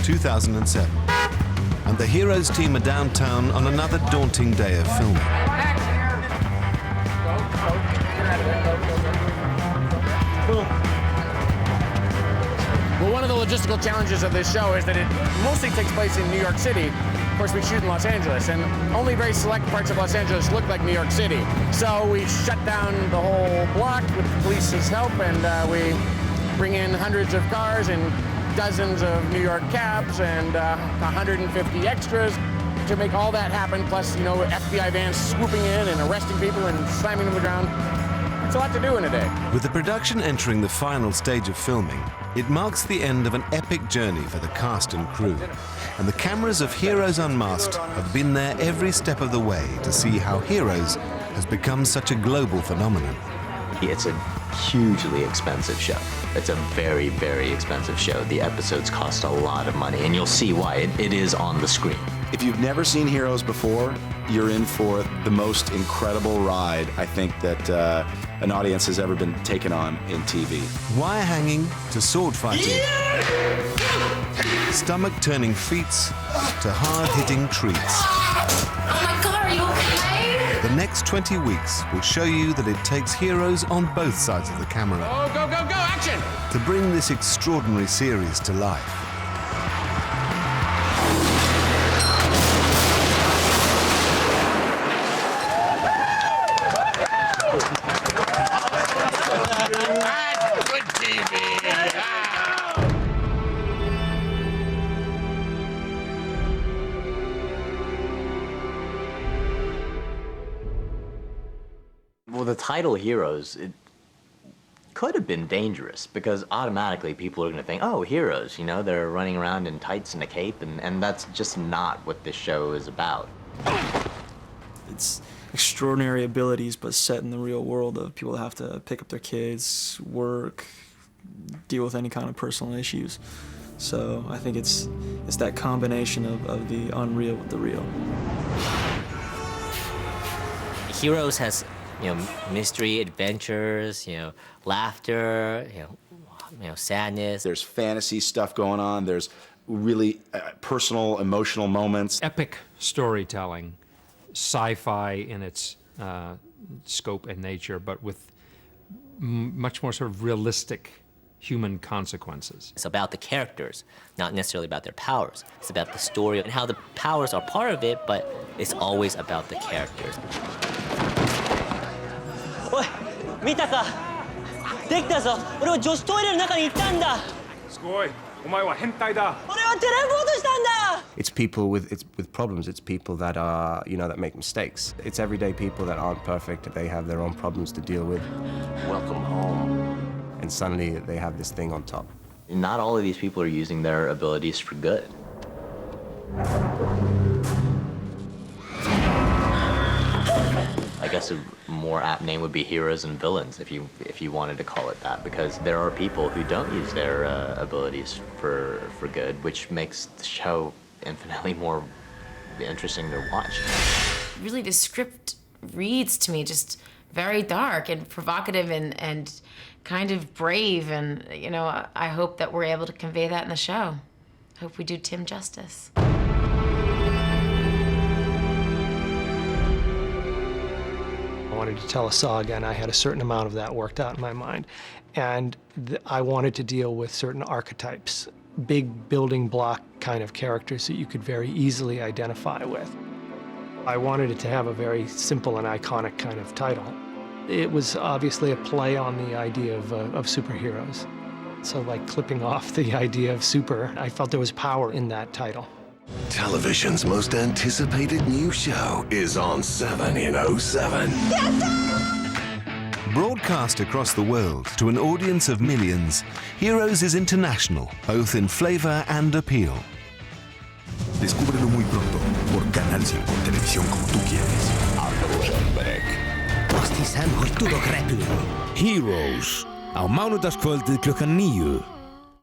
2007. And the Heroes team are downtown on another daunting day of filming. Well, one of the logistical challenges of this show is that it mostly takes place in New York City. Of course, we shoot in Los Angeles, and only very select parts of Los Angeles look like New York City. So we shut down the whole block with the police's help, and we bring in hundreds of cars and dozens of New York cabs and 150 extras to make all that happen, plus, you know, FBI vans swooping in and arresting people and slamming them to the ground. It's a lot to do in a day. With the production entering the final stage of filming, it marks the end of an epic journey for the cast and crew. And the cameras of Heroes Unmasked have been there every step of the way to see how Heroes has become such a global phenomenon. It's a hugely expensive show. It's a very, very expensive show. The episodes cost a lot of money, and you'll see why. It is on the screen. If you've never seen Heroes before, you're in for the most incredible ride, I think, that an audience has ever been taken on in TV. Wire hanging to sword fighting, stomach-turning feats to hard-hitting treats. Oh my God, are you okay? The next 20 weeks will show you that it takes heroes on both sides of the camera. Oh, go, go, go, action! To bring this extraordinary series to life. Well, the title Heroes, it could have been dangerous because automatically people are going to think, oh, heroes, you know, they're running around in tights and a cape, and that's just not what this show is about. It's extraordinary abilities, but set in the real world of people that have to pick up their kids, work, deal with any kind of personal issues. So I think it's that combination of the unreal with the real. Heroes has, you know, mystery, adventures, you know, laughter, you know, sadness. There's fantasy stuff going on. There's really personal, emotional moments. Epic storytelling, sci-fi in its scope and nature, but with much more sort of realistic human consequences. It's about the characters, not necessarily about their powers. It's about the story and how the powers are part of it, but it's always about the characters. おい、見たか？できたぞ。俺は女子トイレの中に行ったんだ。すごい。お前は変態だ。俺はテレポートしたんだ。 It's people with problems. It's people that are, you know, that make mistakes. It's everyday people that aren't perfect. They have their own problems to deal with. Welcome home. And suddenly they have this thing on top. Not all of these people are using their abilities for good. I guess a more apt name would be heroes and villains, if you wanted to call it that, because there are people who don't use their abilities for good, which makes the show infinitely more interesting to watch. Really, the script reads to me just very dark and provocative and kind of brave, and you know, I hope that we're able to convey that in the show. I hope we do Tim justice. I wanted to tell a saga, and I had a certain amount of that worked out in my mind. And I wanted to deal with certain archetypes, big building block kind of characters that you could very easily identify with. I wanted it to have a very simple and iconic kind of title. It was obviously a play on the idea of superheroes. So like clipping off the idea of super, I felt there was power in that title. Television's most anticipated new show is on 7 in 07. Broadcast across the world to an audience of millions, Heroes is international, both in flavor and appeal. Descúbrelo muy pronto por Canal 5, televisión como tú quieres. Heroes á mánudagskvöldið klukkan 9.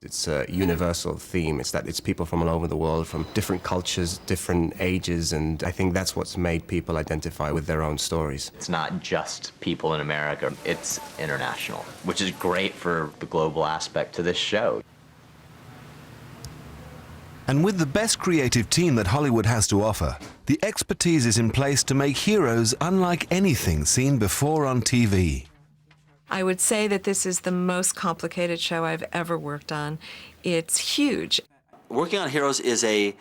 It's a universal theme. It's that it's people from all over the world, from different cultures, different ages, and I think that's what's made people identify with their own stories. It's not just people in America, it's international, which is great for the global aspect to this show. And with the best creative team that Hollywood has to offer, the expertise is in place to make Heroes unlike anything seen before on TV. I would say that this is the most complicated show I've ever worked on. It's huge. Working on Heroes is a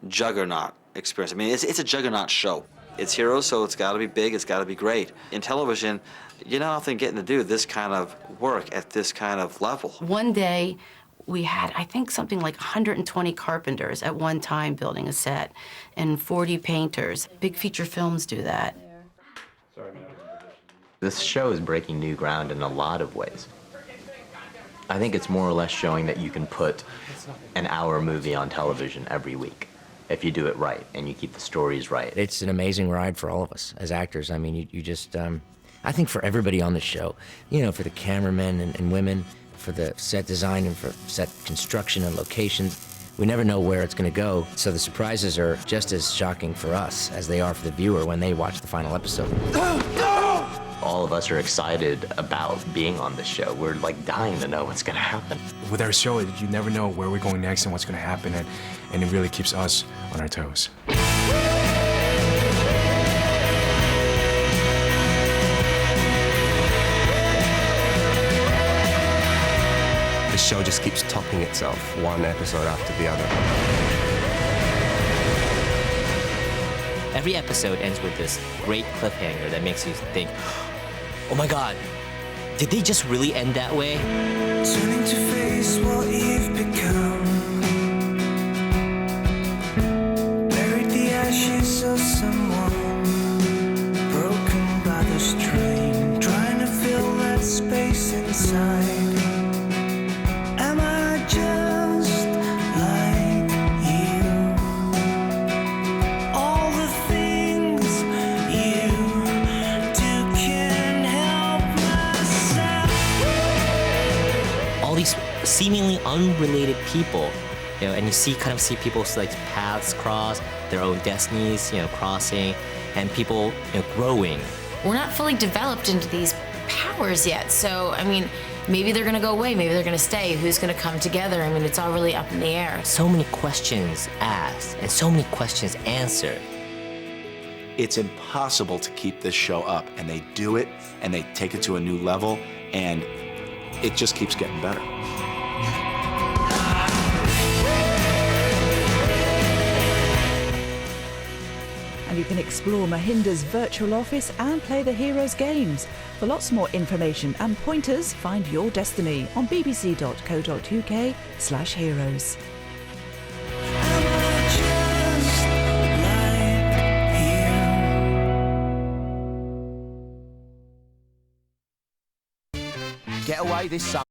juggernaut experience. I mean, it's a juggernaut show. It's Heroes, so it's got to be big, it's got to be great. In television, you're not often getting to do this kind of work at this kind of level. One day, we had, I think, something like 120 carpenters at one time building a set, and 40 painters. Big feature films do that. This show is breaking new ground in a lot of ways. I think it's more or less showing that you can put an hour movie on television every week if you do it right and you keep the stories right. It's an amazing ride for all of us as actors. I mean, you just, I think for everybody on the show, you know, for the cameramen and women, for the set design and for set construction and locations, we never know where it's going to go. So the surprises are just as shocking for us as they are for the viewer when they watch the final episode. All of us are excited about being on this show. We're like dying to know what's going to happen. With our show, you never know where we're going next and what's going to happen, and it really keeps us on our toes. The show just keeps topping itself, one episode after the other. Every episode ends with this great cliffhanger that makes you think, oh my God, did they just really end that way? Turning to face what you've become, buried the ashes of someone, broken by the strain, trying to fill that space inside. Am I just like you? All the things you do can't help myself. All these seemingly unrelated people, you know, and you kind of see people's like paths cross, their own destinies, you know, crossing, and people, you know, growing. We're not fully developed into these powers yet, so I mean, maybe they're gonna go away, maybe they're gonna stay, who's gonna come together? I mean, it's all really up in the air. So many questions asked and so many questions answered. It's impossible to keep this show up, and they do it, and they take it to a new level, and it just keeps getting better. And you can explore Mahinder's virtual office and play the Heroes games. For lots more information and pointers, find your destiny on bbc.co.uk/heroes. Get away this summer.